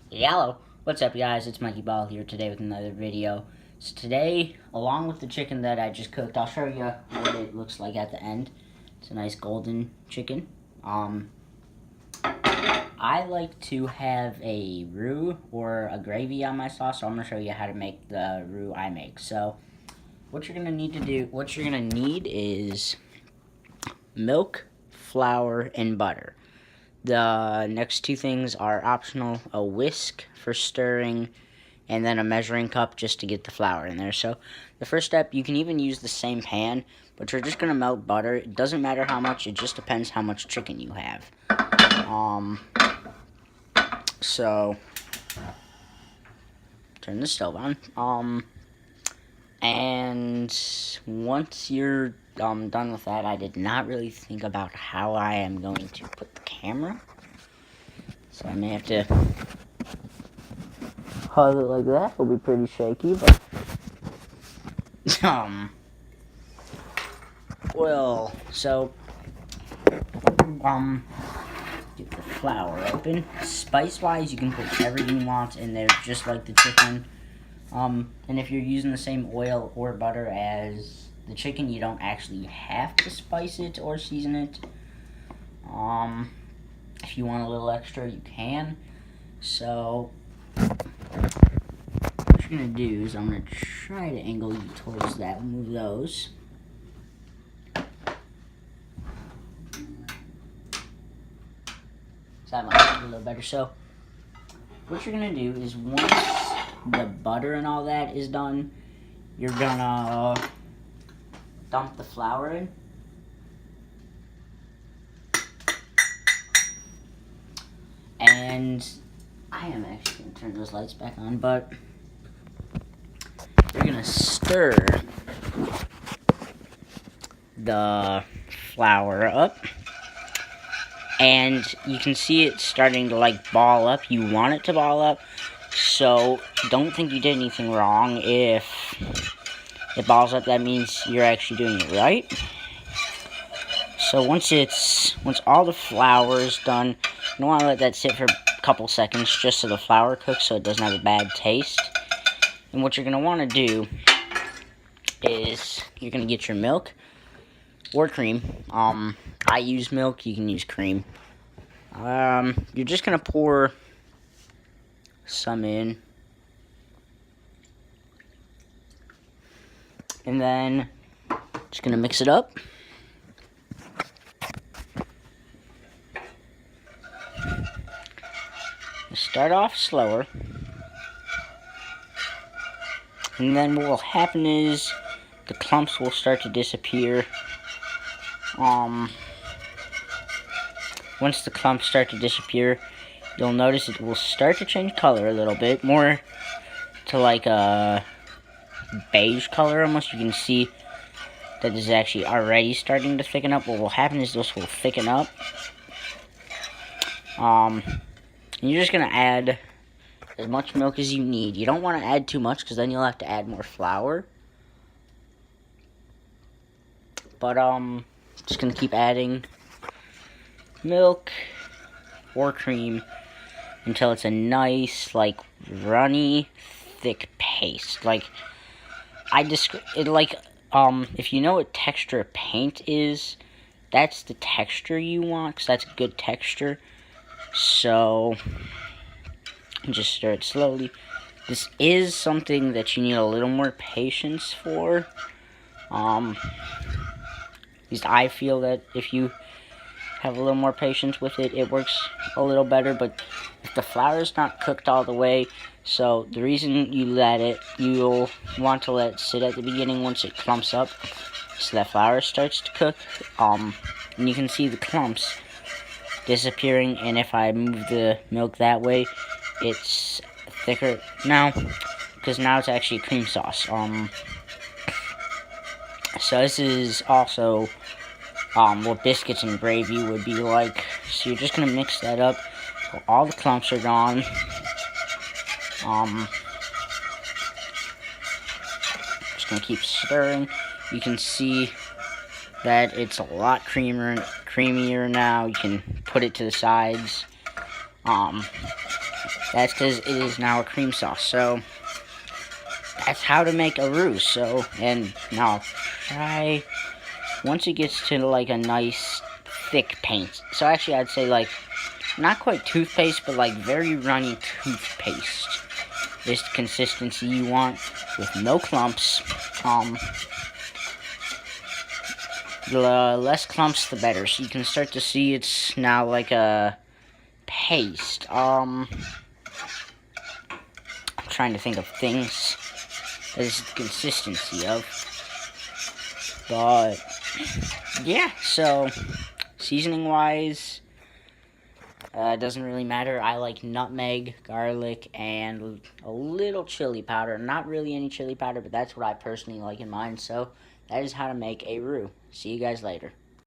Hello, what's up guys, it's Mikey Ball here today with another video. So today, along with the chicken that I just cooked, I'll show you what it looks like at the end. It's a nice golden chicken. I like to have a roux or a gravy on my sauce, so I'm going to show you how to make the roux I make. So, what you're going to need is milk, flour, and butter. The next two things are optional: a whisk for stirring, and then a measuring cup just to get the flour in there. So the first step, you can even use the same pan, but you're just going to melt butter. It doesn't matter how much, it just depends how much chicken you have. So turn the stove on. And once you're done with that, I did not really think about how I am going to put the camera, so I may have to hold it like that. It'll be pretty shaky, but well, so get the flour open. Spice wise, you can put whatever you want in there, just like the chicken. And if you're using the same oil or butter as the chicken, you don't actually have to spice it or season it. If you want a little extra, you can. So what you're gonna do is I'm gonna try to angle you towards that, move those. So that might be a little better. So what you're gonna do is once the butter and all that is done, you're gonna dump the flour in. And I am actually gonna turn those lights back on, but you're gonna stir the flour up. And you can see it starting to like ball up. You want it to ball up, so don't think you did anything wrong. If it balls up, that means you're actually doing it right. So once all the flour is done, you don't want to let that sit for a couple seconds just so the flour cooks, so it doesn't have a bad taste. And what you're going to want to do is you're going to get your milk or cream. I use milk, you can use cream. You're just gonna pour some in, and then just gonna mix it up. Start off slower, and then what will happen is the clumps will start to disappear. Once the clumps start to disappear, you'll notice it will start to change color a little bit, more to like a beige color almost. You can see that this is actually already starting to thicken up. What will happen is this will thicken up. And you're just going to add as much milk as you need. You don't want to add too much, because then you'll have to add more flour. But just going to keep adding milk or cream until it's a nice, like, runny, thick paste. Like, I describe it like, if you know what texture paint is, that's the texture you want, because that's good texture. So just stir it slowly. This is something that you need a little more patience for. At least I feel that if you have a little more patience with it, it works a little better. But if the flour is not cooked all the way, so the reason you'll want to let it sit at the beginning once it clumps up, so that flour starts to cook. And you can see the clumps disappearing, and if I move the milk that way, it's thicker now, because now it's actually cream sauce. So this is also what biscuits and gravy would be like. So you're just gonna mix that up so all the clumps are gone. Just gonna keep stirring. You can see that it's a lot creamier now. You can put it to the sides. That's because it is now a cream sauce. So that's how to make a roux. So, and now try, once it gets to like a nice thick paste. So actually I'd say like, not quite toothpaste, but like very runny toothpaste is the consistency you want with no clumps. The less clumps the better. So you can start to see it's now like a paste. I'm trying to think of things that is the consistency of. But yeah, so seasoning wise, it doesn't really matter. I like nutmeg, garlic, and a little chili powder. Not really any chili powder, but that's what I personally like in mine. So that is how to make a roux. See you guys later.